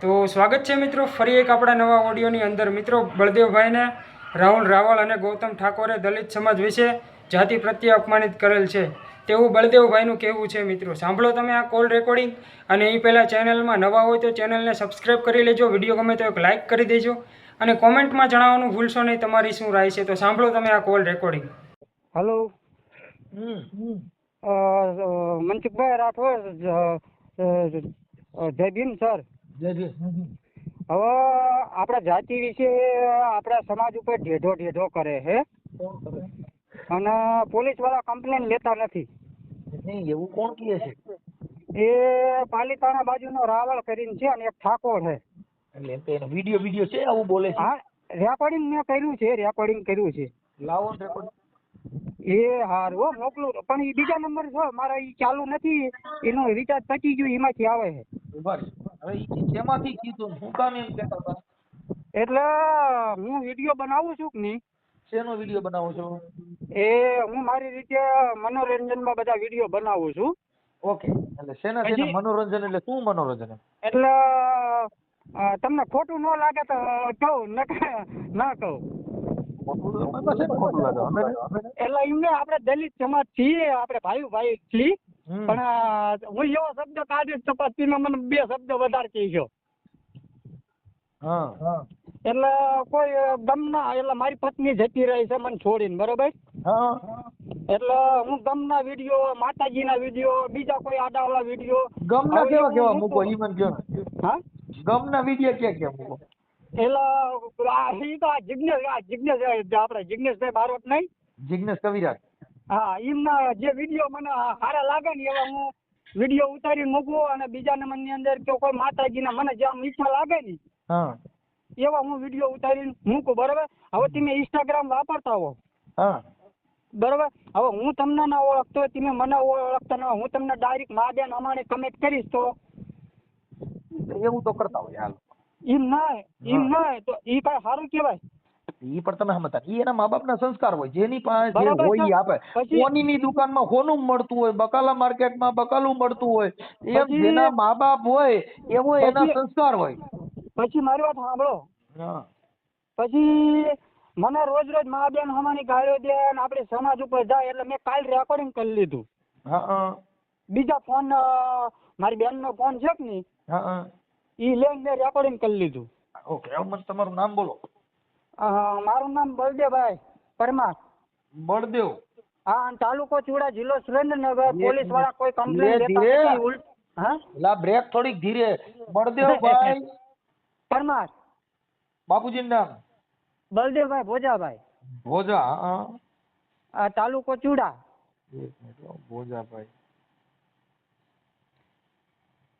તો સ્વાગત છે મિત્રો ફરી એક આપણા નવા ઓડિયોની અંદર। મિત્રો બળદેવભાઈને રાહુલ રાવળ અને ગૌતમ ઠાકોરે દલિત સમાજ વિશે જાતિ પ્રત્યે અપમાનિત કરેલ છે તેવું બળદેવભાઈનું કહેવું છે। મિત્રો સાંભળો તમે આ કોલ રેકોર્ડિંગ। અને એ પહેલાં ચેનલમાં નવા હોય તો ચેનલને સબસ્ક્રાઈબ કરી લેજો, વિડીયો ગમે તો એક લાઇક કરી દેજો અને કોમેન્ટમાં જણાવવાનું ભૂલશો નહીં તમારી શું રાય છે। તો સાંભળો તમે આ call recording. Hello Mansukhbhai Rathore जय भीम सर। જય ભીમ। હવે આપણા જાતિ વિશે આપણા સમાજ ઉપર ઢેઢો કરે છે કોણ કરે? અને પોલીસ વાળા કમ્પ્લેન લેતા નથી। નહીં, એવું કોણ કહે છે? એ પાલીતાણા બાજુનો રાવળ કરીને છે અને એક ઠાકોર છે। એટલે એમ તો એનો વિડીયો છે આવું બોલે છે? હા, રેકોર્ડિંગ મેં કર્યું છે। લાવો ને રેકોર્ડ। એ હારું હો મોકલું, પણ એ બીજા નંબર છે મારા, એ ચાલુ નથી, એનું રિચાર્જ પતી ગયું, એમાંથી આવે છે। ઉભા રહો। હવે ઈ શેમાંથી કીધું ને શું કામ એમ કહેતા હતા? એટલે હું વિડીયો બનાવું છું કે નહીં, શેનો વિડીયો બનાવો છો? એ હું મારી રીતે મનોરંજનમાં બધા વિડીયો બનાવું છું। ઓકે, એટલે શેના મનોરંજન? એટલે શું મનોરંજન? એટલે તમને ખોટું ન લાગે તો કહું, ના કહું ખોટું લાગે અમે એટલે એમને આપણે દલિત સમાજ છીએ, આપણે ભાઈ છીએ, પણ હું એવો શબ્દ કાઢીશ તો પછી તમે મને 2 શબ્દ વધારે કહેશો। હા, એટલે કોઈ ગમના, એટલે મારી પત્ની જતી રહી છે મને છોડીને, બરોબર? હા, એટલે હું ગમના વિડીયો, માતાજીના વિડીયો, બીજા કોઈ આડાવાળા વિડીયો, ગમના કેવા મૂકો ઈ મને કહો ને। હા, ગમના વિડીયો ક્યાં મૂકો? એટલે ઈ તો જિજ્ઞેશ આપણે જિજ્ઞેશભાઈ બારોટ નહીં, જિગ્નેશ કવિરાજ। હા, એમના જે વિડીયો મને સારા લાગે ને એવા હું વિડીયો ઉતારીને મૂકું, અને બીજા નંબરની અંદર કે કોઈ માતાજીના મને જેમ ઈચ્છા લાગે ને હા, એવા હું વિડીયો ઉતારીને મૂકું, બરોબર? હવે તમે ઇન્સ્ટાગ્રામ વાપરતા હો, હા, બરોબર? હવે હું તમને ના ઓળખતો, તમે મને ઓળખતા ના, હું તમને ડાયરેક્ટ મા બેન અમારે કમેન્ટ કરીશ તો એવું તો કરતા હોય હાલ। એમ ના તો એ કઈ સારું કહેવાય? ઈ પણ તમે સમજતા, ઈ એના મા બાપના સંસ્કાર હોય, જેની પાસે જે બરાબર હોય છે। ઈ આપે। સોનીની દુકાનમાં સોનું મળતું હોય, બકાલા માર્કેટમાં બકાલું મળતું હોય, એમ જેના મા બાપ હોય એવો એના સંસ્કાર હોય। પછી મારી વાત સાંભળો, હા, પછી મને રોજ મા બેન હમાની ગાળ્યો દે ને આપણે સમાજ ઉપર જાય, એટલે મેં કાલ રેકોર્ડિંગ કરી લીધું। હા, બીજા ફોન, મારી બેનનો ફોન છે કે નહીં, હા, ઈ લઈને મેં રેકોર્ડિંગ કરી લીધું। ઓકે, હવે મને તમારું નામ બોલો। મારું નામ બળદેવભાઈ પરમાર। બળદેવ? હા, અને તાલુકો ચુડા, જિલ્લો સુરેન્દ્રનગર। પોલીસ વાળા કોઈ કમ્પ્લેન લેતા ધીરે નથી। હા, લા બ્રેક થોડીક ધીરે। બળદેવભાઈ પરમાર, બાપુજીનું નામ? બળદેવભાઈ ભોજાભાઈ। ભોજા? હા, તાલુકો ચુડા, એક મિનિટ હો, ભોજાભાઈ,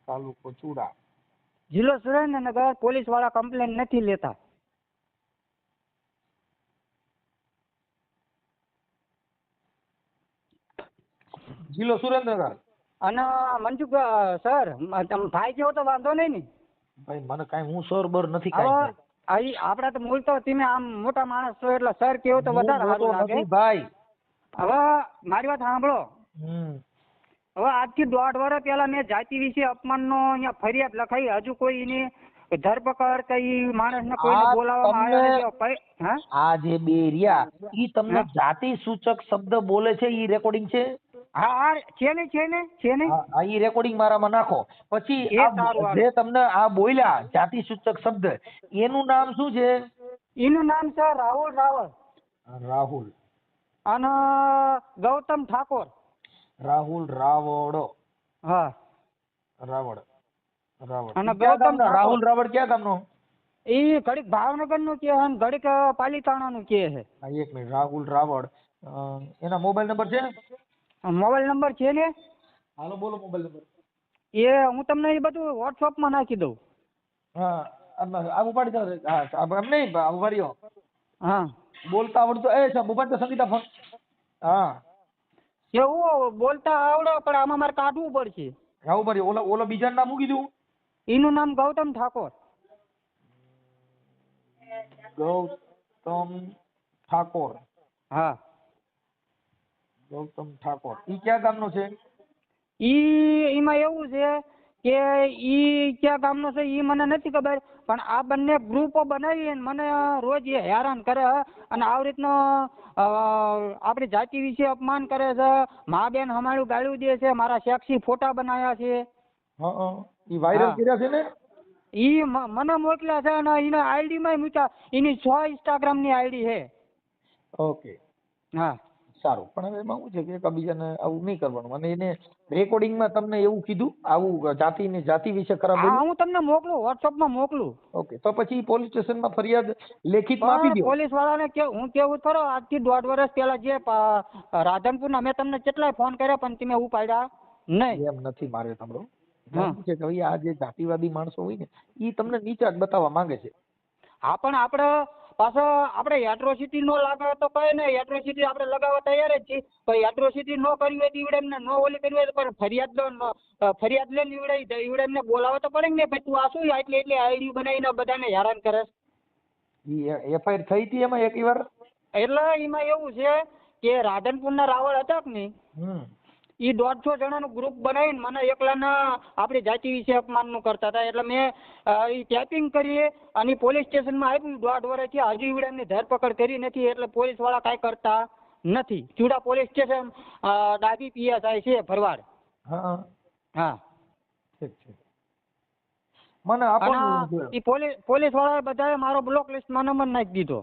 તાલુકો ચુડા, જિલ્લો સુરેન્દ્રનગર। પોલીસ વાળા કમ્પ્લેન નથી લેતા। જિલ્લો સુરેન્દ્રનગર। અને મનસુખ સર, તમે ભાઈ જેવો તો વાંધો નહીં ને? ભાઈ મને કાંઈ, હું સર બર નથી હવે કાંઈ। આપડા તો મૂળ તો તમે આમ મોટા માણસ છો એટલે સર કેવો તો વધારે સારું લાગે। ભાઈ હવે મારી વાત સાંભળો, હવે આજથી 1.5 વર્ષ પહેલા મેં જાતિ વિશે અપમાનનો અહીંયા ફરિયાદ લખાઈ, હજુ કોઈ એની ધરપકડ કઈ માણસને કોઈને બોલાવવામાં આવ્યા નથી। હા, આ જે બે રહ્યા ઈ તમને જાતિ સૂચક શબ્દ બોલે છે, ઈ રેકોર્ડિંગ છે? હા, છે ને હા, ઈ રેકોર્ડિંગ મારામાં નાખો। પછી જે તમને આ બોલ્યા જાતિ સૂચક શબ્દ, એનું નામ શું છે? એનું નામ છે રાહુલ રાવળ। રાહુલ અને ગૌતમ ઠાકોર। રાહુલ રાવળ? હા, રાવળ અને ગૌતમ રાહુલ રાવળ ક્યાં ગામનો? એ ઘડીક ભાવનગર નું કે છે, ઘડીક પાલીતાણા નું કે છે। એક મિનિટ, રાહુલ રાવળ, એના મોબાઈલ નંબર છે? મોબાઈલ નંબર છે ને? હાલો બોલો મોબાઈલ નંબર। એ હું તમને એ બધું વોટ્સઅપ માં નાખી દઉં। હા, આ ઉપાડી દો। હા, એમ નહીં, ઉપાડ્યો। હા, બોલતા આવડતો? એ સાહેબ ઉપાડતો, સંગીતા ફોન। હા, એવું બોલતા આવડે, પણ આમાં મારે કાઢવું પડશે। હા, ઉપાડ્યો। ઓલો બીજાનું નામ શું કીધું? એનું નામ ગૌતમ ઠાકોર। ગૌતમ ઠાકોર? હા, ગૌતમ ઠાકોર ઈ ક્યાં ગામનો છે? એમાં એવું છે કે ઈ ક્યાં ગામનો છે ઈ મને નથી ખબર, પણ આ બંને ગ્રુપો બનાવી મને રોજ એ હેરાન કરે છે અને આવી રીતનો આપણી જાતિ વિશે અપમાન કરે છે, મા બેન હમારું ગાળું દે છે, મારા સેક્સી ફોટા બનાવ્યા છે. ઈ વાયરલ હા. કર્યા છે ને? ઈ મને મોકલ્યા છે અને એના આઈડી માં મૂક્યા, એની 6 ઇન્સ્ટાગ્રામ ની આઈડી છે. ઓકે, હા. સારું. પણ હવે એમાં શું છે કે એકબીજાને આવું નહીં કરવાનું. અને એને રેકોર્ડિંગમાં તમને એવું કીધું આવું જાતિ વિશે ખરાબ હા બોલ્યું? હું તમને મોકલું, વોટ્સઅપમાં મોકલું. ઓકે, તો પછી પોલીસ સ્ટેશનમાં ફરિયાદ લેખિતમાં આપી પણ દો. પોલીસ વાળાને હું કેવું ખરો, આજથી 1.5 વર્ષ પહેલા જે રાધનપુરના મેં તમને કેટલાય ફોન કર્યા પણ તમે ઉપાડ્યા નહીં. એમ નથી મારે સાંભળો. હા. એમ છે કે ભાઈ આ જે જાતિવાદી માણસો હોય ને ઈ તમને નીચા જ બતાવવા માંગે છે. હા પણ આપણે પાછો આપણે એટ્રોસિટી નો લાગે તો કઈ નહીં, એટ્રોસિટી આપણે લગાવવા તૈયાર જ છીએ, પણ એટ્રોસિટી નો કરવી હોય તો ઈવડે એમને નો ઓલી કરવી હોય તો પણ ફરિયાદ લે ઈવડે એમને બોલાવો તો પડે ને, ભાઈ તું આ શું એટલી આઈડી બનાવીને બધાને હેરાન કરે. ઈ એફઆઈઆર થઈ હતી એમાં એક વાર? એટલે એમાં એવું છે કે રાધનપુરના રાવળ હતા કે નહીં, એ 150 જણાનું ગ્રુપ બનાવીને મને એકલાના આપણી જાતિ વિશે અપમાનનું કરતા હતા. એટલે મેં એ ટેપિંગ કરી અને પોલીસ સ્ટેશનમાં આપ્યું 1.5 વર્ષથી, હજુ ઈવડે એમની ધરપકડ કરી નથી. એટલે પોલીસ વાળા કાંઈ કરતા નથી. ચુડા પોલીસ સ્ટેશન ડાબી PSI છે ભરવાડ. હા હા. ઠીક છે. મને આપવાનું એ પોલીસ વાળાએ બધાએ મારો બ્લોક લિસ્ટમાં નંબર નાખી દીધો.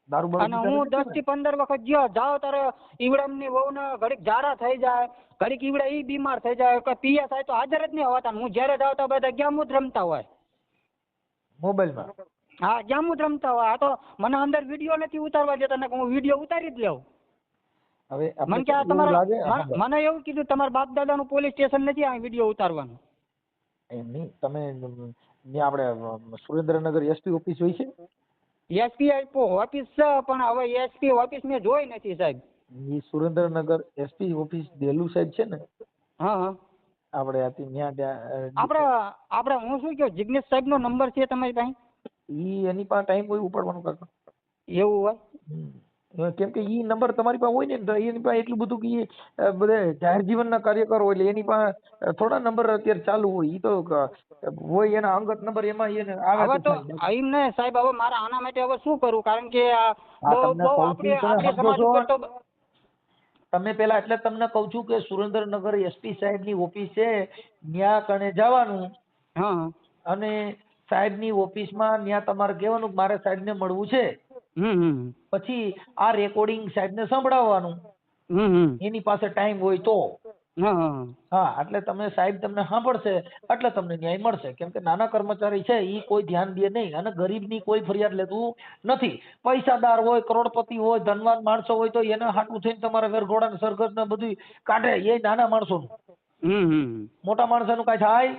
દારૂ અને હું 10 થી 15 વખત જાઓ ત્યારે ઈવડમની વહુને ઘડીક ઝાડા થઈ જાય, ઘડીક ઈવડે ઈ બીમાર થઈ જાય. PSI તો હાજર જ નહીં હોતા. હું જ્યારે જાઉં તો બધા ગેમું જ રમતા હોય. મોબાઈલમાં? હા, ગેમું જ રમતા હોય. આ તો મને અંદર વિડીયો નથી ઉતારવા દેતા, ને હું વિડીયો ઉતારી જ લઉં. હવે મને કે એવું લાગે મને એવું કીધું તમારા બાપ દાદાનું પોલીસ સ્ટેશન નથી આ વિડીયો ઉતારવાનું. એમ નહીં, તમે ત્યાં આપણે સુરેન્દ્રનગર SP ઓફિસ હોય છે? SP ઓફિસ છે પણ હવે SP ઓફિસ મેં જોઈ નથી સાહેબ. ઈ સુરેન્દ્રનગર SP ઓફિસ દેલું સાહેબ છે ને? હા હા. આપણે આપણે હું શું કહું, જિગ્નેશ સાહેબ નો નંબર છે તમારી પાસે? ઈ એની પાસે ટાઈમ હોય ઉપાડવાનું કાકા? એવું હોય? કેમ કે ઈ નંબર તમારી પાસે હોય ને તો એની પાસે એટલું બધું કે ઈ બધા જાહેર જીવનના કાર્યકરો હોય એટલે એની પાસે થોડા નંબર અત્યારે ચાલુ હોય. ઈ તો હોય એના અંગત નંબર, એમાં એને આવે હવે તો થાય. એમ ને સાહેબ, હવે મારે આના માટે હવે શું કરવું? કારણ કે તમને બહુ કહું છું, તમે આપણે સમજો સમાજ છો? ઉપર તો તમે પેલા એટલે તમને કહું છું કે સુરેન્દ્રનગર SP સાહેબની ઓફિસ છે, ત્યાં કણે જવાનું હા. અને સાહેબની ઓફિસમાં ત્યાં તમારે કહેવાનું કે મારે સાહેબને મળવું છે. પછી આ રેકોર્ડિંગ સાહેબને સંભળાવવાનું, એની પાસે ટાઈમ હોય તો. હા, એટલે તમે સાહેબ તમને સાંભળશે એટલે તમને ન્યાય મળશે. કેમ કે નાના કર્મચારી છે ઈ કોઈ ધ્યાન દે નહીં અને ગરીબની કોઈ ફરિયાદ લેતું નથી. પૈસાદાર હોય, કરોડપતિ હોય, ધનવાન માણસો હોય તો એના હાટું થઈને તમારા વરઘોડા ને સરઘસ ને બધું કાઢે. એ નાના માણસોનું. મોટા માણસોનું કાંઈ થાય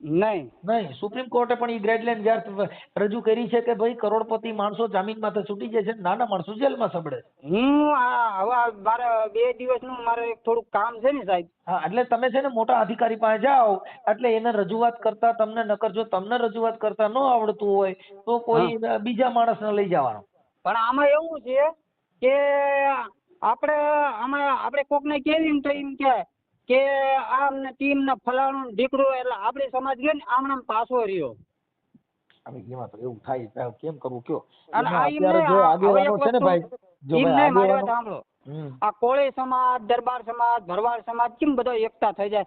નહીં. સુપ્રીમ કોર્ટે પણ એ ગાઈડલાઈન જ્યારે રજૂ કરી છે કે ભાઈ કરોડપતિ માણસો જામીન માથે છૂટી જાય છે, નાના માણસો જેલમાં સબડે. હવે મારે 2 દિવસનું મારે થોડુંક કામ છે ને સાહેબ. હા, એટલે તમે છે ને મોટા અધિકારી પાસે જાઓ એટલે એને રજૂઆત કરતા તમને નકર જો તમને રજૂઆત કરતા ન આવડતું હોય તો કોઈ બીજા માણસને લઈ જવાનો. પણ આમાં એવું છે કે આપણે કોકને કેવી તો એમ કે આમ ને ટીમ ને ફલાણું દીકરો, એટલે આપણી સમાજ ગયો ને આમ પાછો રહ્યો. હવે એમાં તો એવું થાય, કેમ કરવું કયો? અને અત્યારે જો આગેવાનો છે ને ભાઈ, જો ભાઈ સાંભળો, આ કોળી સમાજ, દરબાર સમાજ, ભરવાડ સમાજ કેમ બધો એકતા થઈ જાય,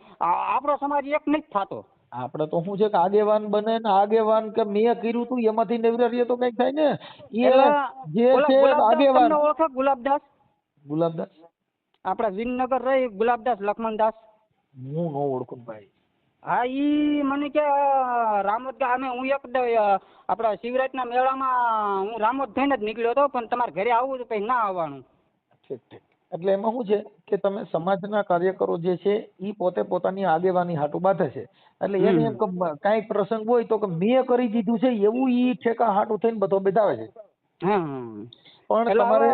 આપણો સમાજ એક નથી થતો. આપણે તો શું છે કે આગેવાન બને ને આગેવાન કે મેં કર્યું તું એમાંથી નેવરારીએ તો કઈક થાય ને. એ જે છે આગેવાન ઓળખો ગુલાબદાસ? ગુલાબદાસ આપડા વિનનગર રહી, ગુલાબદાસ લક્ષ્મણદાસ. હું ન ઓળખું ભાઈ. હા, ઈ મને કે રામોદ ગામે હું એક આપડા શિવરાજના મેળામાં હું રામોદ થઈને જ નીકળ્યો હતો, પણ તમારે ઘરે આવવું તો પછી ના આવવાનું. ઠીક ઠીક. એટલે એમાં શું છે કે તમે સમાજના કાર્યકરો જે છે ઈ પોતે પોતાની આગેવાની હાટુ બાંધે છે. એટલે એને એમ કાંઈક પ્રસંગ હોય તો કે મેં કરી દીધું છે એવું ઈ ઠેકા હાટુ થઈને બધો બતાવે છે. પણ તમારે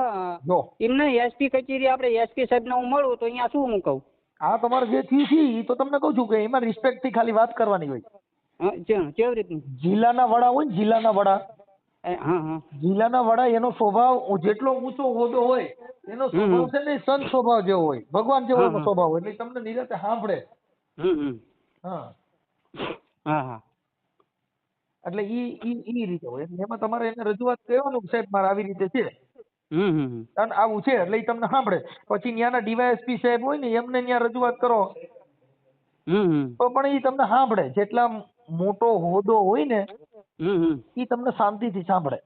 જો એમને SP કચેરી આપણે SP સાહેબને હું મળું તો અહીંયા શું હું કહું? આ તમારે જે થયું છે એ તો તમને કહું છું કે એમાં રિસ્પેક્ટ થી ખાલી વાત કરવાની હોય. કેવી રીતનું? જિલ્લાના વડા હોય ને, જિલ્લાના વડા, જિલ્લાના વડા એનો સ્વભાવ જેટલો ઊંચો હોદ્દો હોય એનો સ્વભાવ છે ને સંત સ્વભાવ જેવો હોય, ભગવાન જેવો એનો સ્વભાવ હોય, એટલે તમને નિરાતે સાંભળે. હા, હા હા એટલે ઈ રીતે હોય. એટલે એમાં તમારે એને રજૂઆત કરવાનું કે સાહેબ મારે આવી રીતે છે અને આવું છે, એટલે ઈ તમને સાંભળે. પછી ત્યાંના ડીવાયએસપી સાહેબ હોય ને એમને ત્યાં રજૂઆત કરો તો પણ ઈ તમને સાંભળે. જેટલા મોટો હોદ્દો હોય ને ઈ તમને શાંતિથી સાંભળે.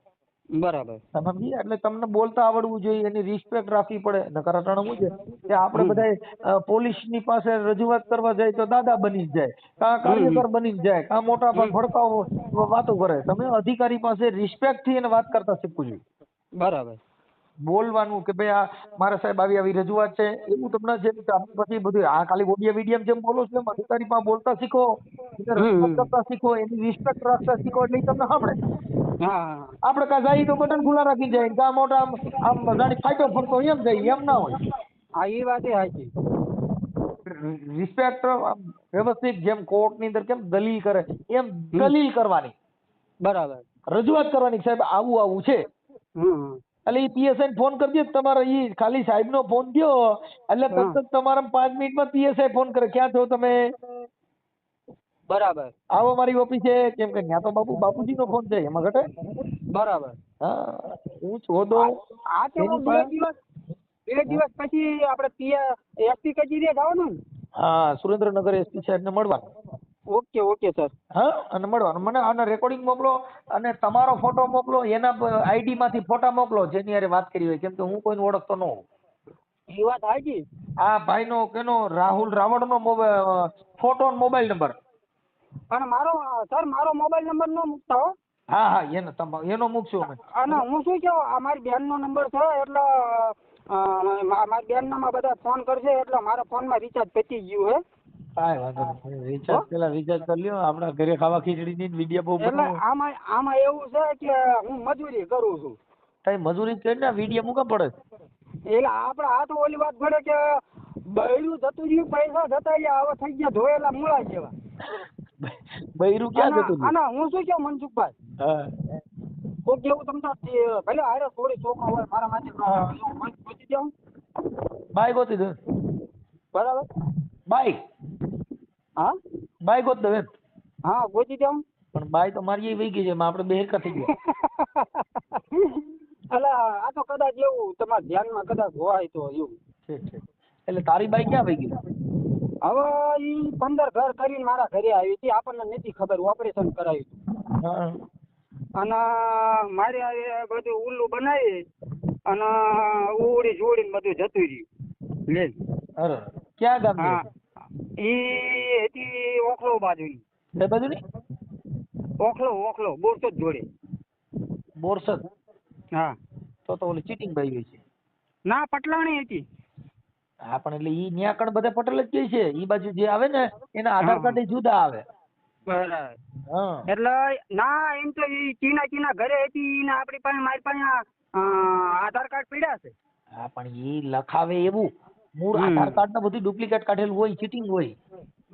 બરાબર. સમજી? એટલે તમને બોલતા આવડવું જોઈએ, એની રિસ્પેક્ટ રાખવી પડે. નકર અટાણે શું છે કે આપણે બધા પોલીસની પાસે રજૂઆત કરવા જાય તો દાદા બની જ જાય, કાં કાર્યકર બની જ જાય, કાં મોટા પર ભડકાઓ વાતો કરે. તમે અધિકારી પાસે રિસ્પેક્ટ થી એને વાત કરતા શીખવું જોઈએ. બરાબર. બોલવાનું કે ભાઈ આ મારા સાહેબ આવી આવી રજૂઆત છે, એવું તમને જે પછી બધું આ ખાલી ઓડિયો વિડીયો જેમ બોલો છો એમ અધિકારી પાસે બોલતા શીખો, એને રજૂઆત કરતા શીખો, એની રિસ્પેક્ટ રાખતા શીખો, એટલે ઈ તમને સાંભળે. હા આપણે કાં જાય તો બટન ખુલ્લા રાખી જાય, કાં મોટા આમ જાણી ફાટો ફરતો એમ જાય, એમ ના હોય. હા એ વાત એ સાચી. રિસ્પેક્ટ વ્યવસ્થિત જેમ કોર્ટની અંદર કેમ દલીલ કરે એમ દલીલ કરવાની, બરાબર. રજૂઆત કરવાની. સાહેબ આવું આવું છે, એટલે ઈ પીએસઆઈ ફોન કરજો. તમારે ઈ ખાલી સાહેબ નો ફોન ગયો એટલે તરત જ તમારા 5 મિનિટમાં પીએસઆઈ ફોન કરે, ક્યાં છો તમે, બરાબર. આવો મારી ઓફિસે. કેમ કે ત્યાં તો બાપુજી નો ફોન છે, એમાં ઘટે. બરાબર. હા, હું છોડો આ તો એની બે પાસે. દિવસ પછી આપણે એસપી કચેરીએ જવાનું ને? હા, સુરેન્દ્રનગર એસપી સાહેબ ને મળવાનું. Okay okay sir. હા, અને મળવાનું. મને આના રેકોર્ડિંગ મોકલો અને તમારો ફોટો મોકલો, એના આઈડી માંથી ફોટા મોકલો જેની હારે વાત કરી હોય. કેમ કે હું કોઈને ઓળખતો ન હોઉં. એ વાત સાચી. આ ભાઈનો કેનો રાહુલ રાવળનો ફોટો મોબાઈલ નંબર. અને મારો મોબાઈલ નંબર ન મૂકતા હો. હા એનો મૂકશું અમે. અને હું શું કહું, આ મારી બેનનો નંબર છે, એટલે મારી બેનનામાં બધા ફોન કરશે, એટલે મારા ફોનમાં રિચાર્જ પતી ગયું હે. કાંઈ વાંધો નહીં. રિચાર્જ પેલા રિચાર્જ કરી લ્યો. આપણા ઘરે ખાવા ખીચડીની વિડીયો બહુ એટલે બનાવો. આમાં એવું છે કે હું મજૂરી કરું છું. કઈ મજૂરી કરીને વિડીયો મૂકા પડે. એટલે આપણે આ તો ઓલી વાત પડે કે બૈરું જતું રહ્યું, પૈસા જતા રહ્યા, હવે થઈ ગયા ધોયેલા મૂળા જેવા. બૈરું ક્યાં જતું રહ્યું? અને હું શું કહું મનસુખભાઈ, હા, કોઈક જેવું તમને ભલે હારે થોડી ચોખા હોય મારા માટે પૂછી દઉં. બાય ગોતી દે. બરાબર. બાય હા બાય ગોત દે. હા ગોતી દઉં. પણ બાય તો મારી વહી ગઈ છે, આપણે બે હેરકા થઈ ગયા. એટલે આ તો કદાચ એવું તમારા ધ્યાનમાં કદાચ હોય તો એવું. ઠીક. એટલે તારી બાઈ ક્યાં વહી ગઈ? હવે ઈ 15 ઘર કરીને મારા ઘરે આવી હતી, આપણને નથી ખબર, ઓપરેશન કરાવ્યું. હા. અને મારે આ બધું ઉલ્લું બનાવી અને ઉડી જોડીને બધું જતું રહ્યું લે. અરે ક્યાં ગામ? હા ઈ હતી ઓખલો બાજુની. એ બાજુની? ઓખલો બોરસદ જોડે. બોરસદ? હા. તો ઓલી ચીટિંગ બાઈ હોય છે. ના પટલાણી હતી. હા, પણ એટલે ઈ ન્યા કણ બધા પટેલ જ કહે છે. ઈ બાજુ જે આવે ને એના આધાર કાર્ડ જુદા આવે. બરાબર. હા. એટલે ના એમ તો ઈ ચીના ઘરે હતી ને આપણી પાસે મારી પાસે આધાર કાર્ડ પડ્યા છે. હા, પણ ઈ લખાવે એવું મૂળ આધાર કાર્ડ ને બધું ડુપ્લિકેટ કાઢેલું હોય, ચીટિંગ હોય.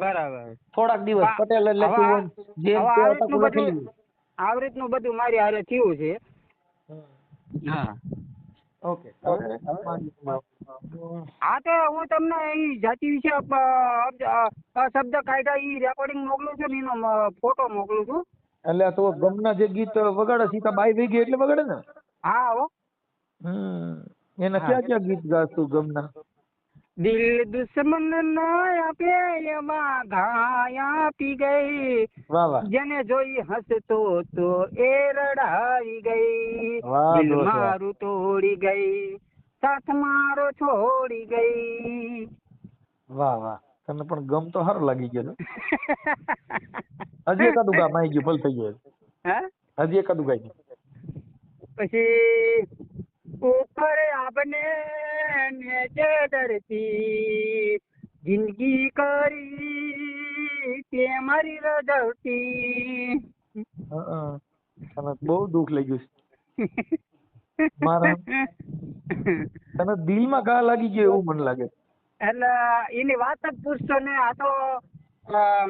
બરાબર. થોડાક દિવસ પટેલ લખ્યું હોય, જેમ તે અટકું લખેલું હોય. આવી રીતનું બધું મારી હારે થયું છે. હા. ઓકે. હા તો હું તમને ઈ જાતિ વિશે શબ્દ કાઢ્યા ઈ રેકોર્ડિંગ મોકલું છું ને એનો ફોટો મોકલું છું. એટલે તો ગમના જે ગીત વગાડે સીતા બાઈ વહી ગઈ એટલે વગાડે ને? હા હો. એના ક્યાં ગીત ગાતું ગમના? દિલ દુશ્મન ના આપે એમાં ઘાયા પી ગઈ. વાહ વાહ. જેને જોઈ હસતો તો એ રડાઈ ગઈ. વાહ, દિલ મારું તોડી ગઈ, સાથ મારો છોડી ગઈ. વાહ વાહ. તને પણ ગમ તો સારું લાગી ગયો. હજી એકાદું ગામ આવી ગયું, ભલ થઈ ગયું. હે હજી એકાદું ગાઈ. પછી ઉપર આપને નીચે ધરતી, જિંદગી કરી તે મારી રજવતી. તને બહુ દુઃખ લાગ્યું છે મારા. તને દિલમાં ઘા લાગી ગયો એવું મને લાગે. એટલે એની વાત જ પૂછતો ને. આ તો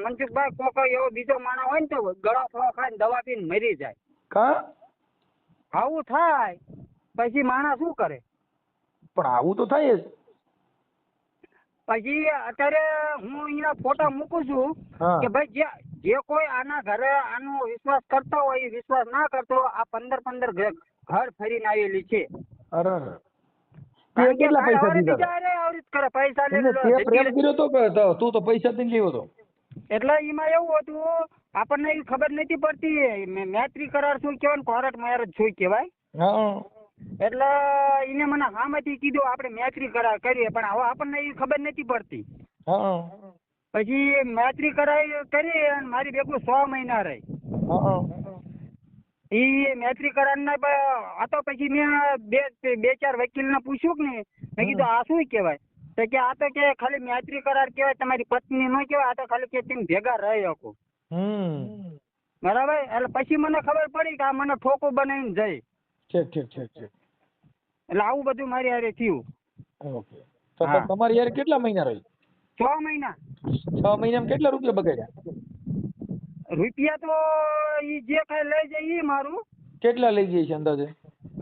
મનસુખભાઈ કોઈ એવો બીજો માણસ હોય ને તો ગળા ફળો ખાઈને દવા પીને મરી જાય. કા આવું થાય પછી માણસ શું કરે? પણ આવું તો થાય જ. પછી અત્યારે હું એના ફોટા મૂકું છું કે ભાઈ જે કોઈ આના ઘરે આનો વિશ્વાસ કરતો હોય એ વિશ્વાસ ના કરતો આ 15 ઘર ફરીને આવેલી છે. અરે અરે. તે કારણ કે કેટલા ભાઈ પૈસા હવે દીધા બીજા હારે આવી રીતે કરે પૈસા એટલે તે લઈને પ્રેમ કર્યો તો કે તું તો પૈસા દઈને લેવો તો? એટલે એમાં એવું હતું આપણને એવી ખબર નથી પડતી મૈત્રી કરાર શું કહેવાય ને કોર્ટ મેરેજ શું કહેવાય. હા. એટલે એને મને સામેથી કીધું આપણે મૈત્રી કરાર કરીએ પણ હવે આપણને એવી ખબર નથી પડતી. હા. પછી મૈત્રી કરાર કરી અને મારી ભેગું 6 મહિના રહી. હા. એ મૈત્રી કરાર ના આ તો પછી મેં બે ચાર વકીલને પૂછ્યું કે નહીં મેં કીધું આ શું કહેવાય તો કે આ તો કે ખાલી મૈત્રી કરાર કહેવાય તમારી પત્ની ન કહેવાય આ તો ખાલી કે તમે ભેગા રહી શકો. બરાબર એટલે પછી મને ખબર પડી કે આ મને ઠોકું બનાવીને જાય. ઠીક. એટલે આવું બધું મારી હારે થયું. ઓકે. તો તમારી યાર કેટલા મહિના રહી? 6 મહિના. 6 મહિનામાં કેટલા રૂપિયા બગાડ્યા? રૂપિયા તો ઈ જે કઈ લઈ જાય ઈ મારું. કેટલા લઈ જાય છે અંદાજે?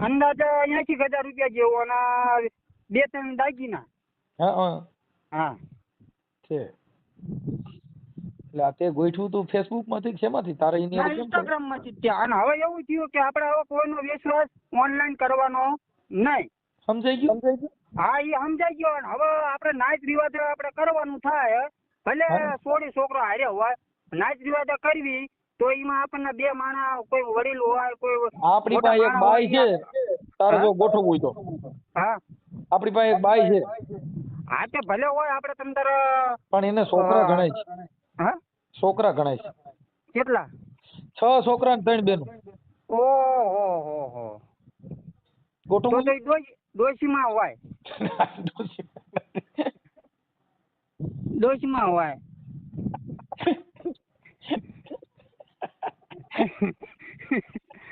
અંદાજે 80,000 રૂપિયા જેવું અને 2-3 દાગીના. હા. છે. એટલે આ તે ગોઠવું તું ફેસબુક માંથી શેમાંથી તારે એની હારે કેમ ઇન્સ્ટાગ્રામ માંથી ત્યાં. અને હવે એવું થયું કે આપણે હવે કોઈનો વિશ્વાસ ઓનલાઈન કરવાનો નહીં. સમજાઈ ગયું? હા એ સમજાઈ ગયો. અને હવે આપણે નાચ રિવાજ આપણે કરવાનું થાય ભલે સોળી છોકરો હારે હોય નાચ રિવાજ કરવી તો એમાં આપણને બે માણસ કોઈ વડીલ હોય કોઈ આપણી પાસે એક બાઈ છે તારે જો ગોઠવવું હોય તો. હા આપણી પાસે એક બાઈ છે. હા તે ભલે હોય આપણે તમ તારે પણ એને છોકરા ગણાય છે. હા છોકરા ગણાય છે. કેટલા? 6 છોકરા ને 3 બેનો. ઓહો ગોઠવવું તો ડોશીમાં હોય. ડોશીમાં હોય.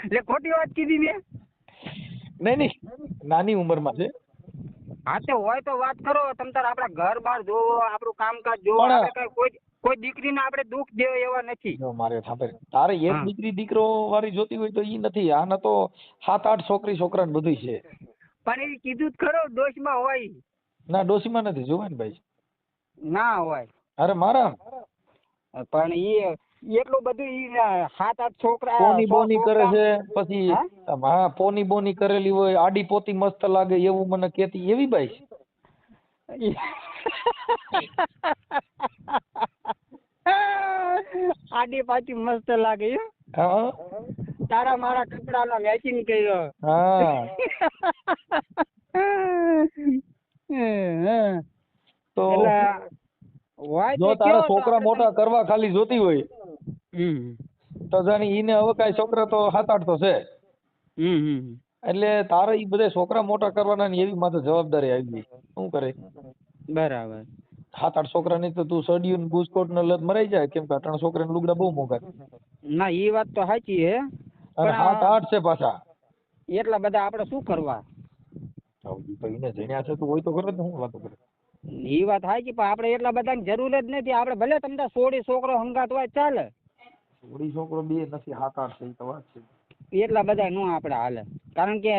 એટલે ખોટી વાત કીધી મેં? નહીં નાની ઉંમરમાં છે. હા તો હોય તો વાત કરો તમ તાર આપડા ઘર બાર જોવો આપણું કામકાજ જોવો આપણે કોઈ દીકરીને આપણે દુઃખ દેવો એવા નથી. જો મારે સાંભળ તારે એક દીકરી દીકરો વાળી જોતી હોય તો ઈ નથી. આને તો 7-8 છોકરી છોકરા ને બધું છે. પણ એ કીધું જ ખરો ડોશમાં હોય. ના ડોશીમાં નથી જોવાય ને ભાઈ. ના હોય. અરે મારા પણ એ એટલું બધું ઈ 7-8 છોકરા પોની બોની કરે છે પછી હા પોની બોની કરેલી હોય આડી પોતી મસ્ત લાગે એવું મને કેતી એવી બાઈ છે. આડી પાછી મસ્ત લાગે. હા તારા મારા કપડાનો મેચિંગ કર્યો. હા તો જો તારે છોકરા મોટા કરવા ખાલી જોતી હોય તો જાણી ઈને હવે કાંઈ છોકરા તો 7-8 તો છે. એટલે તારે ઈ બધા છોકરા મોટા કરવાના ને એવી માથે જવાબદારી આવી ગઈ. શું કરે? બરાબર. 7-8 છોકરા ની તો તું સડિયું ને બુસ્કોટ ને લત મરાઈ જાય કેમ કે 8 છોકરા લુગડા બહુ મોંઘા. ના એ વાત તો સાચી હે અને 7-8 છે પાછા. એટલા બધા આપણે શું કરવા? તો એને જણ્યા છે તો હોય તો કરે ને હું વાતો કરે. એ વાત સાચી પણ આપણે એટલા બધાની જરૂર જ નથી. આપણે ભલે તમને 16 છોકરો હંગાત હોય ચાલે. 16 છોકરો બે નથી 7-8 છે તો વાત છે. એટલા બધા નો આપણે હાલે કારણ કે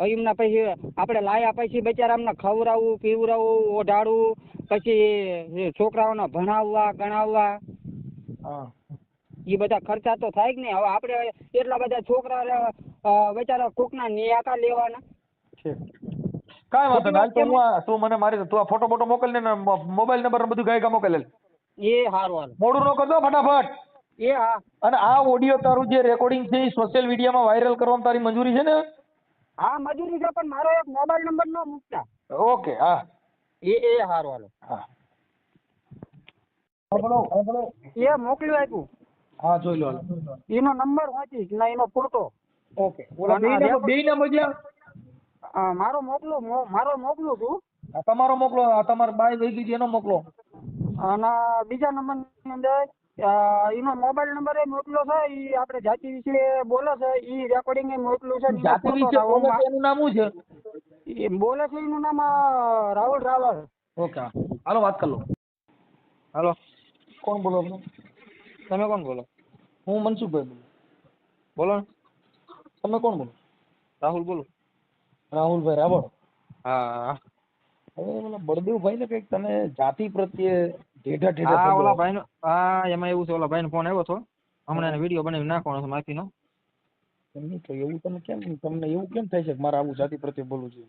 એમના પછી આપણે લાયા પછી બચારા અમને ખવડાવવું પીવડાવવું ઓઢાડવું પછી છોકરાઓને ભણાવવા ગણાવવા એ બધા ખર્ચા તો થાય જ નહીં. હવે આપણે એટલા બધા છોકરા બચારા કોકના નિયાકા લેવાના. કાંઈ વાંધો નહીં. તો હું તું મને મારી તું આ ફોટો મોકલ ને મોબાઈલ નંબર ને બધું ગાયકા મોકલે. એ સારું મોડું ન કરજો ફટાફટ. એ હા. અને આ ઓડિયો તારું જે રેકોર્ડિંગ છે એ સોશિયલ મીડિયામાં વાયરલ કરવામાં તારી મંજૂરી છે ને? હા મંજૂરી છે પણ મારો એક મોબાઈલ નંબર ન મૂકતા. ઓકે હા એ સારું હા એ મોકલ્યું આપ્યું. હા જોઈ લો એનો નંબર વાંચીશ ના એનો ફોટો. ઓકે બે ના મોકલ્યા મારો મોકલું છું. તમારો મોકલો. તમારે બાય વહી ગઈ એનો મોકલો. અને બીજા નંબર ની અંદર એનો મોબાઈલ નંબર એ મોકલો છે. એ આપણે જાતિ વિશે બોલે છે એ રેકોર્ડિંગ એ મોકલું છે. જાતિ વિશે બોલે છે એનું નામ શું છે? એ બોલે છે એનું નામ રાહુલ રાવલ. ઓકે હાલો વાત કર લો. હાલો કોણ બોલો? તમે કોણ બોલો? હું મનસુખભાઈ બોલું. બોલો ને. તમે કોણ બોલો? રાહુલ બોલો. રાહુલભાઈ રાવળ. હા. હવે બળદેવભાઈ ને કઈક તને જાતિ પ્રત્યે ઠેઠા ઠેઠા હા શબ્દો. ઓલા ભાઈનો હા એમાં એવું છે ઓલા ભાઈનો ફોન આવ્યો હતો હમણાં એને વિડીયો બનાવી નાખવાનો છે માફીનો. એમ તો એવું તમે કેમ તમને એવું કેમ થાય છે કે મારે આવું જાતિ પ્રત્યે બોલવું છે?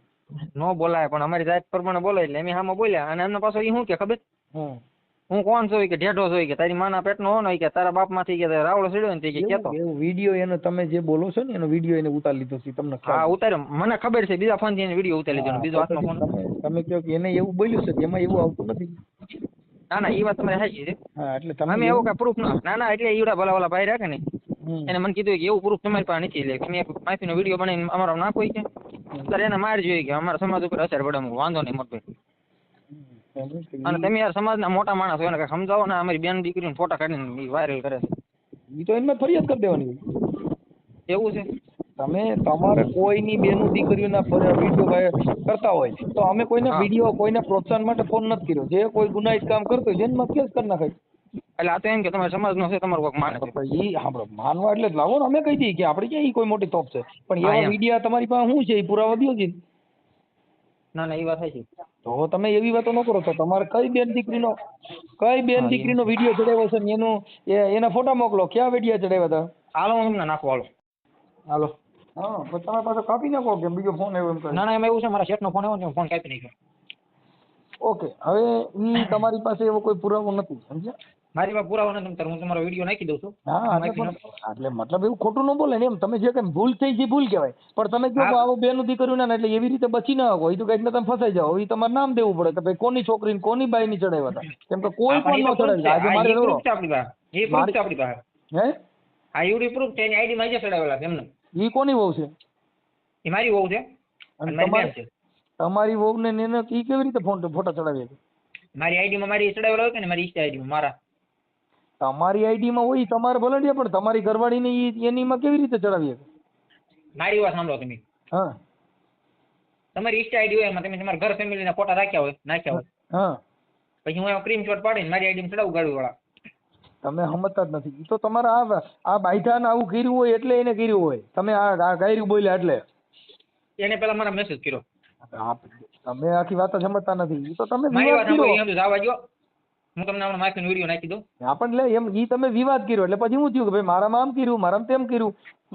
નો બોલાય પણ અમારી જાત પ્રમાણે બોલાય એટલે એમ સામે બોલ્યા અને એમને પાછો એ શું કે ખબર હમ. હું કોણ છું કે ઢેઢો છું કે તારી માના પેટનો હો ને કે તારા બાપ માંથી કે રાવળો સીડ્યો ને તે કે કેતો. એવું વિડીયો એનો તમે જે બોલો છો ને એનો વિડીયો એને ઉતારી લીધો છે તમને ખ્યાલ હા છે? ઉતાર્યો મને ખબર છે બીજા ફોન થી એને વિડીયો ઉતારી લીધો હા, બીજો તો હાથમાં પછી ફોન. તમે કહો કે એને એવું બોલ્યું છે કે એમાં એવું આવતું નથી. ના ના એ વાત તમારી સાચી છે. હા એટલે તમે અમે એવું કઈ પ્રૂફ ના ના એટલે ઈવડા ભલા ઓલા ભાઈ રાખે ને હમ. એને મને કીધું કે એવું પ્રૂફ તમારી પાસે નથી એટલે તમે એક માફીનો વિડીયો બનાવીને અમારો નાખો છે ત્યારે એને માર જોઈએ કે અમારા સમાજ ઉપર અસર પડે વાંધો નહીં મોટભાઈ. અને તમે યાર સમાજના મોટા માણસ હોય ને કઈ સમજાવો ને અમારી બેન દીકરીને ફોટા કાઢીને વાયરલ કરે છે. ઈ તો એમાં ફરિયાદ કરી દેવાની. એવું છે. તમે તમારે કોઈની બેનું દીકરીઓના વિડીયો કરતા હોય તો અમે કોઈના હા. વિડીયો કોઈના પ્રોત્સાહન માટે ફોન નથી કર્યો. જે કોઈ ગુનાહિત કામ કરતો હોય જેનમાં કેસ કરી નાખાય. એટલે આ તો એમ કે તમારા સમાજનો છે તમારું કોઈક માને છે. ઈ સાંભળો માનવા એટલે જ લાવો ને અમે કહી દઈએ કે આપણે ક્યાં ઈ કોઈ મોટી તોપ છે પણ હા, એવા એમ. વિડીયા તમારી પાસે શું છે એ પુરાવા દ્યો છે. ના ના એ વાત થાય છે. તો તમે એવી વાતો ન કરો તો તમારે કઈ બેન દીકરીનો વિડીયો ચડાવ્યો છે ને એના ફોટા મોકલો. ક્યાં વિડીયો ચડાવ્યા હતા? હાલો હું તમને નાખો હાલો. હાલો. હા પણ તમે પાછો કાપી નાખો કે બીજો ફોન આવ્યો એમ ના ના એમાં એવું છે મારા શેઠનો ફોન આવ્યો ને ફોન કાપી નાખ્યો. ઓકે હવે ઈ તમારી પાસે એવો કોઈ પુરાવો નથી સમજ્યા? મારી પાસે પુરાવો નથી હું તમારો વિડીયો નાખી દઉં છું. હા એટલે મતલબ એવું ખોટું ન બોલે ને એમ તમે જે કઈ ભૂલ થઈ છે ભૂલ કહેવાય પણ તમે કહો કે હા. આવો બેનું દીકરીઓ ના એટલે એવી રીતે બચી ના શકો. એ તો કઈક ને તમે ફસાઈ જાઓ. એ તમારે નામ દેવું પડે કે ભાઈ કોની છોકરીને કોની બાઈની ચડાવ્યા હતા કેમ કે કોઈ પણ ન ચડાવી આજે મારે પ્રૂફ છે આપણી પાસે. એ પ્રૂફ છે આપણી પાસે. હે આ યુડી પ્રૂફ છે એની આઈડી માં જે ચડાવેલા છે એમને. ઈ કોની વહુ છે? એ મારી વહુ છે અને અને મારી બેન છે. તમારી વહુ ને એને ઈ કેવી રીતે ફોટા ચડાવ્યા છે? મારી આઈડી માં મારી ચડાવેલો હોય કે ને મારી ઇન્સ્ટા આઈડી માં મારા. તમારી આઈડી માં હોય તમારે ભલે ને પણ તમારી ઘરવાળી ને એની માં કેવી રીતે ચડાવી છે? મારી વાત સાંભળો તમે. હા તમારી ઇન્સ્ટા આઈડી હોય એમાં તમે તમારા ઘર ફેમિલી ના ફોટા રાખ્યા હોય નાખ્યા હોય હા પછી હું સ્ક્રીન શોટ પાડીને મારી આઈડી માં ચડાવું ગાડી વાળા. તમે સમજતા જ નથી. ઈ તો તમારા આ બાઈઠાને આવું કર્યું હોય એટલે એને કર્યું હોય. તમે આ ગાયરું બોલ્યા એટલે એને પેલા મારા મેસેજ કર્યો. તમે આખી વાત જ સમજતા નથી. ઈ તો તમે મારી વિવાદ વાત સાંભળો કર્યો. અહીંયા સુધી જવા દ્યો. હું તમને હમણાં માફીનો વિડીયો નાખી દઉં. આપણને લે એમ ઈ તમે વિવાદ કર્યો એટલે પછી શું થયું કે ભાઈ મારામાં આમ કર્યું મારામાં તેમ કર્યું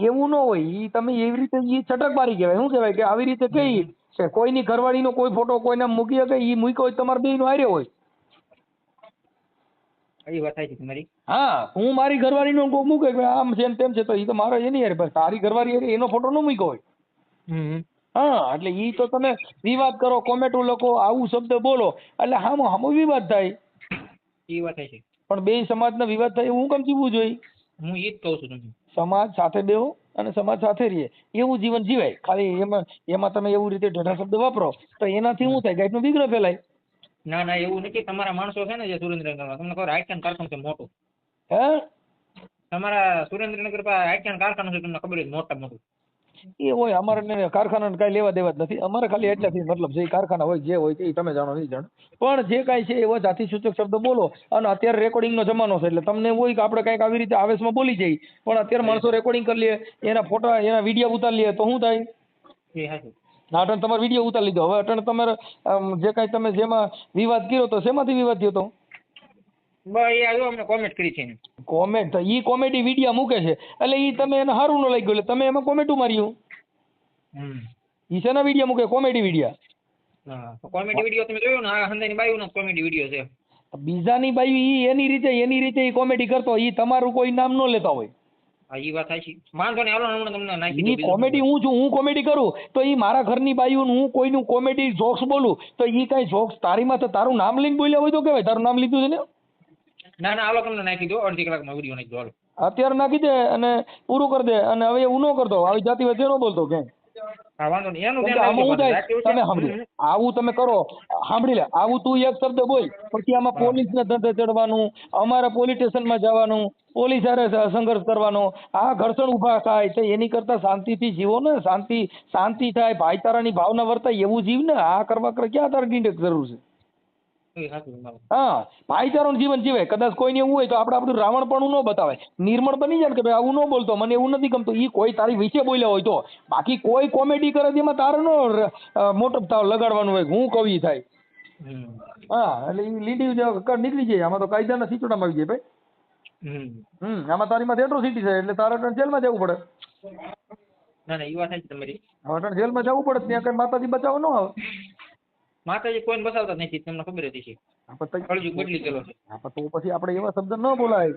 એવું ન હોય. ઈ તમે એવી રીતે ઈ છટકબારી કહેવાય. શું કહેવાય કે આવી રીતે કઈ કે કોઈની ઘરવાળીનો કોઈ ફોટો કોઈના મૂકી શકે ઈ મૂક્યો હોય તમારે બેયનો હારે હોય. એ વાત થાય છે તમારી. હા હું મારી ઘરવાળીનો મૂકે કે આમ છે ને તેમ છે તો ઈ તો મારો એની હારે બસ તારી ઘરવાળી હારે એનો ફોટો ન મૂક્યો હોય. હા એટલે ઈ તો તમે વિવાદ કરો કોમેન્ટો લખો આવું શબ્દ બોલો એટલે હામો વિવાદ થાય. એ વાત થાય છે. પણ બે સમાજનો વિવાદ થાય એવું કેમ જીવવું જોઈએ? હું એ જ કહું છું તમને. સમાજ સાથે બેહો અને સમાજ સાથે રહીએ એવું જીવન જીવાય. ખાલી એમાં તમે એવું રીતે ઢઢા શબ્દ વાપરો તો એનાથી શું થાય ગાયનો વિગ્રહ ફેલાય. ના ના એવું નથી. તમારા માણસો છે ને જે સુરેન્દ્રનગરમાં તમને ખબર આઈટન કારખાનું છે મોટું. હે તમારા સુરેન્દ્રનગર પાસે આઈટન કારખાનું છે તમને ખબર છે મોટા મોટું. એ હોય અમારે કારખાનાને કાંઈ લેવા દેવા જ નથી. અમારે ખાલી એટલાથી મતલબ છે કારખાના હોય જે હોય એ તમે જાણો નહીં જાણો પણ જે કાંઈ છે એવો જાતિ સૂચક શબ્દ બોલો. અને અત્યારે રેકોર્ડિંગનો જમાનો છે એટલે તમને એવું હોય કે આપણે કંઈક આવી રીતે આવેશમાં બોલી જઈએ પણ અત્યારે માણસો રેકોર્ડિંગ કરી લે એના ફોટા એના વિડીયો ઉતારી લે તો શું થાય? એ હાચું. અટણ તમારે વિડીયો ઉતારી લીધો હવે અટણ તમારે જે કાંઈ તમે જેમાં વિવાદ કર્યો તો શેમાંથી વિવાદ થયો તો? બસ એ આવ્યો અમને કોમેન્ટ કરી છે એને. કોમેન્ટ ઈ કોમેડી વિડીયો મૂકે છે એટલે ઈ તમે એને સારું ન લાગ્યું એટલે તમે એમાં કોમેન્ટું માર્યું. ઈ શેના વિડીયો મૂકે? Comedy video. હા કોમેડી વિડીયો તમે જોયો ને આ હંદાની બાયુનો કોમેડી વિડીયો છે. બીજાની બાયુ ઈ એની રીતે ઈ કોમેડી કરતો ઈ તમારું કોઈ નામ ન લેતા હોય. હા એ વાત થાય છે. વાંધો નહીં હાલો હમણાં તમને નાખી ઈ દઉં. કોમેડી હું કોમેડી કરું તો ઈ મારા ઘરની બાયુ હું કોઈનું કોમેડી જોક્સ બોલું તો ઈ કઈ જોક્સ તારી માં તારું નામ લઈને બોલ્યા હોય તો કેવાય તારું નામ લીધું છે ને. ના ના હાલો તમને નાખી દો અડધી કલાકમાં વિડીયો નાખી દો હાલો. અત્યારે નાખી દે અને પૂરું કરી દે અને હવે એવું ન કરતો આવી જાતિ વચ્ચે ન બોલતો ક્યાંય. હા વાંધો નહીં એનું કેમ કે આમાં હું થાય તમે સાંભળી આવું તમે કરો સાંભળી લે આવું તું એક શબ્દ બોલ પછી આમાં પોલીસને ધંધે ચડવાનું અમારે પોલીસ સ્ટેશનમાં જવાનું પોલીસ હારે સંઘર્ષ કરવાનો આ ઘર્ષણ ઊભા થાય તો એની કરતા શાંતિથી જીવો ને શાંતિ થાય ભાઈચારાની ભાવના વર્તાય એવું જીવ ને આ કરવા ક્યાં તારે ડીંડક જરૂર છે? હા ભાઈચારાનું જીવન જીવાય. કદાચ કોઈને એવું હોય તો આપણે આપણું રાવણપણું ન બતાવે નિર્મળ બની જાય કે ભાઈ આવું ન બોલતો મને એવું નથી ગમતું ઈ કોઈ તારી વિશે બોલ્યા હોય તો. બાકી કોઈ કોમેડી કરે એમાં તારે નો મોટો લગાડવાનું હોય હું કવિ થાય. હા એટલે ઈ લીટી નીકળી જાય. આમાં તો કાયદાના સિચોડામાં આવી જાય ભાઈ. આમાં તારી માં એટ્રોસિટી છે એટલે તારે અટાણે જેલમાં જવું પડે. ના ના, એ વાત સાચી તમારી. હવે અટાણે જેલમાં જવું પડે ત્યાં કઈ માતાજી બચાવ ન આવે. માતાજી કોઈને બસાવતા જ નથી, તમને ખબર હતી છે. કળજુગ બદલી ગયેલો છે. તો પછી આપણે એવા શબ્દ ન બોલાય.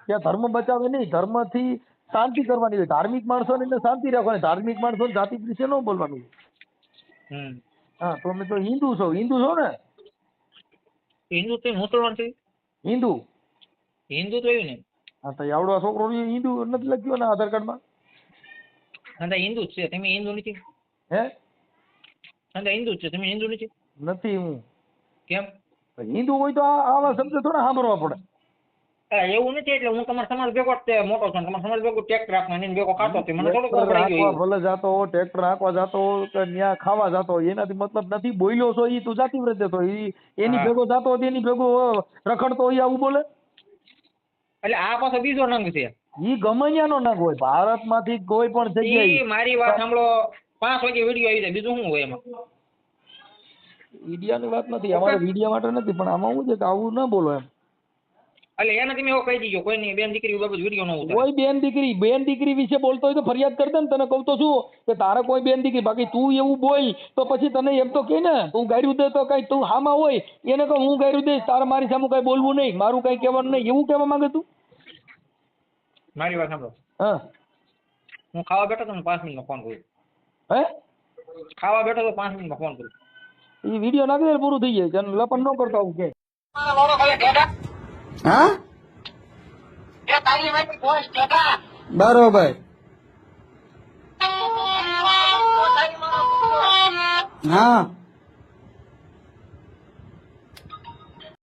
ત્યાં ધર્મ બચાવે નહીં, ધર્મ થી શાંતિ કરવાની હોય. ધાર્મિક માણસોને એટલે શાંતિ રાખવાની. ધાર્મિક માણસો જાતિ વિશે ન બોલવાનું. હા તો અમે તો હિન્દુ છો ને? હિન્દુ તો મુસલમાન છે. હિન્દુ હિન્દુ તો એવું ને. હા તો આવડો છોકરો હિન્દુ નથી લખ્યો ને આધાર કાર્ડમાં? હા હિન્દુ જ છે. તમે હિન્દુ નથી? હે? હા હિન્દુ જ છે. તમે હિન્દુ નથી? નથી હું. કેમ? હિન્દુ હોય તો આવા શબ્દ થોડા સાંભળવા પડે. એવું નથી, એટલે હું તમારા સમાજ ભેગો મોટો છું. તમારા સમાજ ભેગો ટ્રેક્ટર રાખવાનો એની ભેગો ખાતો હતો. મને થોડું ખબર પડી ગઈ. ભલે જાતો ટ્રેક્ટર હાંકવા જાતો કે ન્યા ખાવા જાતો, એનાથી મતલબ નથી. બોલ્યો છો ઈ તું જાતિ વ્રત હતો, એની ભેગો જાતો એની ભેગો રખડતો હોય આવું બોલે? એટલે આ પાછો બીજો નંગ છે. ઈ ગમૈયાનો નંગ હોય. ભારતમાંથી કોઈ પણ જગ્યાએ મારી વાત સાંભળો, 5 વાગે વિડીયો આવી જાય, બીજું શું હોય એમાં? મીડિયાની વાત નથી, અમારે મીડિયા માટે નથી, પણ આમાં શું છે કે આવું ના બોલો એમ. એટલે એને તમે એવો કહી દીજો, કોઈની બેન દીકરી બાબત વિડીયો ન ઉતારે. કોઈ બેન દીકરી વિશે બોલતો હોય તો ફરિયાદ કરી દે ને. તને કહું તો શું કે તારે કોઈ બેન દીકરી, બાકી તું એવું બોલ તો પછી તને એમ તો કે ને તું ગાયરું દે તો કઈ તું હામાં હોય એને કહો હું ગાયરું દઈશ, તારે મારી સામે કઈ બોલવું નહીં, મારું કઈ કહેવાનું નહીં, એવું કહેવા માંગે તું? મારી વાત સાંભળો. હા હું ખાવા બેઠો તો 5 મિનિટમાં ફોન કરું. હે? ખાવા બેઠો તો 5 મિનિટમાં ફોન કરું. એ વિડીયો નાખી દે પૂરું થઈ જાય. લપન ન કરતા આવું કે. હા બરોબર. હા